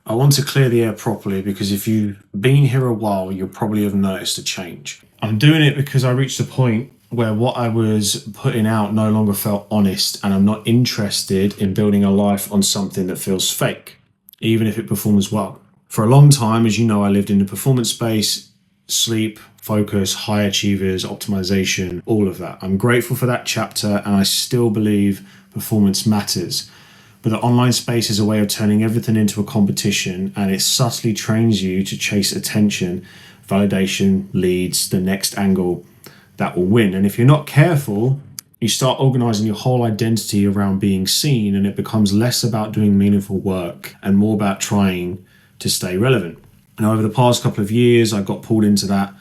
I want to clear the air properly because if you've been here a while, you'll probably have noticed a change. I'm doing it because I reached a point where what I was putting out no longer felt honest, and I'm not interested in building a life on something that feels fake, even if it performs well. For a long time, as you know, I lived in the performance space, sleep, focus, high achievers, optimization, all of that. I'm grateful for that chapter, and I still believe performance matters. But the online space is a way of turning everything into a competition, and it subtly trains you to chase attention, validation, leads, the next angle that will win. And if you're not careful, you start organizing your whole identity around being seen, and it becomes less about doing meaningful work and more about trying to stay relevant. And over the past couple of years, I got pulled into that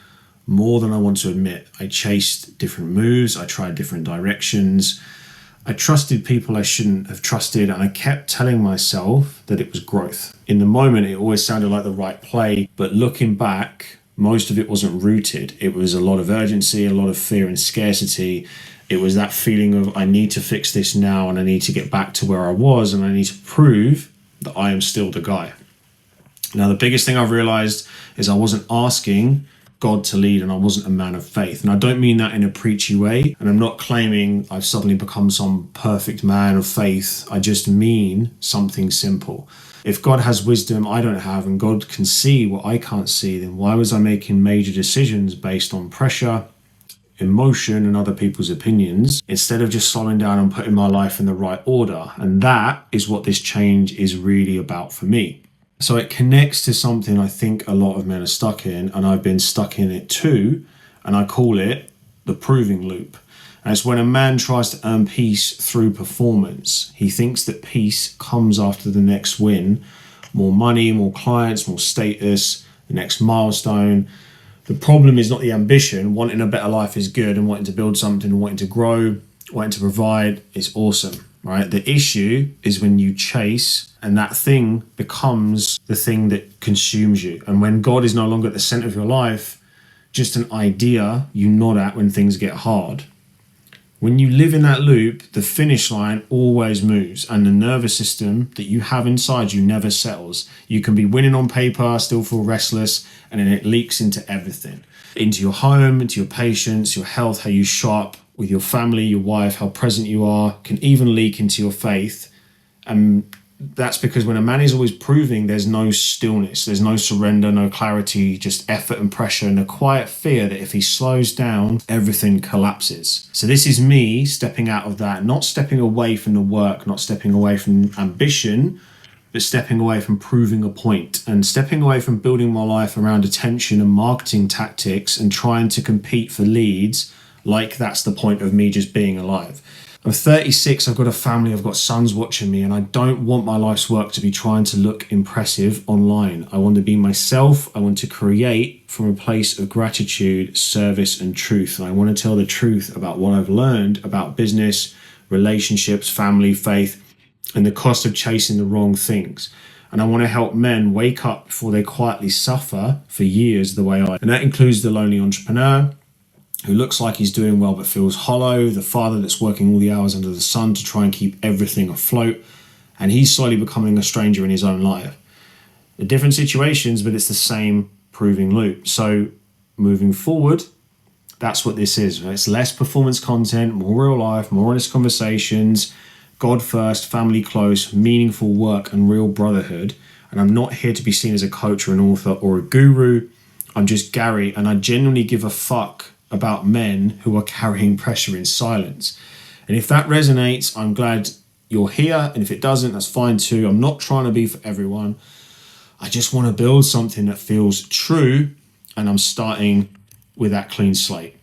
more than I want to admit. I chased different moves, I tried different directions, I trusted people I shouldn't have trusted, and I kept telling myself that it was growth. In the moment, it always sounded like the right play, but looking back, most of it wasn't rooted. It was a lot of urgency, a lot of fear and scarcity. It was that feeling of, I need to fix this now, and I need to get back to where I was, and I need to prove that I am still the guy. Now, the biggest thing I've realized is I wasn't asking God to lead, and I wasn't a man of faith. And I don't mean that in a preachy way, and I'm not claiming I've suddenly become some perfect man of faith. I just mean something simple. If God has wisdom I don't have, and God can see what I can't see, then why was I making major decisions based on pressure, emotion, and other people's opinions, instead of just slowing down and putting my life in the right order? And that is what this change is really about for me. So it connects to something I think a lot of men are stuck in, and I've been stuck in it too, and I call it the proving loop. And it's when a man tries to earn peace through performance. He thinks that peace comes after the next win, more money, more clients, more status, the next milestone. The problem is not the ambition. Wanting a better life is good, and wanting to build something, wanting to grow, wanting to provide is awesome, right? The issue is when you chase and that thing becomes the thing that consumes you. And when God is no longer at the center of your life, just an idea you nod at when things get hard. When you live in that loop, the finish line always moves, and the nervous system that you have inside you never settles. You can be winning on paper, still feel restless, and then it leaks into everything. Into your home, into your patience, your health, how you show up with your family, your wife, how present you are, can even leak into your faith. And that's because when a man is always proving, there's no stillness, there's no surrender, no clarity, just effort and pressure, and a quiet fear that if he slows down, everything collapses. So this is me stepping out of that, not stepping away from the work, not stepping away from ambition, but stepping away from proving a point, and stepping away from building my life around attention and marketing tactics and trying to compete for leads like that's the point of me just being alive. I'm 36, I've got a family, I've got sons watching me, and I don't want my life's work to be trying to look impressive online. I want to be myself. I want to create from a place of gratitude, service, and truth. And I want to tell the truth about what I've learned about business, relationships, family, faith, and the cost of chasing the wrong things. And I want to help men wake up before they quietly suffer for years the way I. And that includes the lonely entrepreneur who looks like he's doing well but feels hollow, the father that's working all the hours under the sun to try and keep everything afloat, and he's slowly becoming a stranger in his own life. They're different situations, but it's the same proving loop. So moving forward, that's what this is. Right? It's less performance content, more real life, more honest conversations, God first, family close, meaningful work, and real brotherhood. And I'm not here to be seen as a coach or an author or a guru. I'm just Gary, and I genuinely give a fuck about men who are carrying pressure in silence. And if that resonates, I'm glad you're here. And if it doesn't, that's fine too. I'm not trying to be for everyone. I just want to build something that feels true. And I'm starting with that clean slate.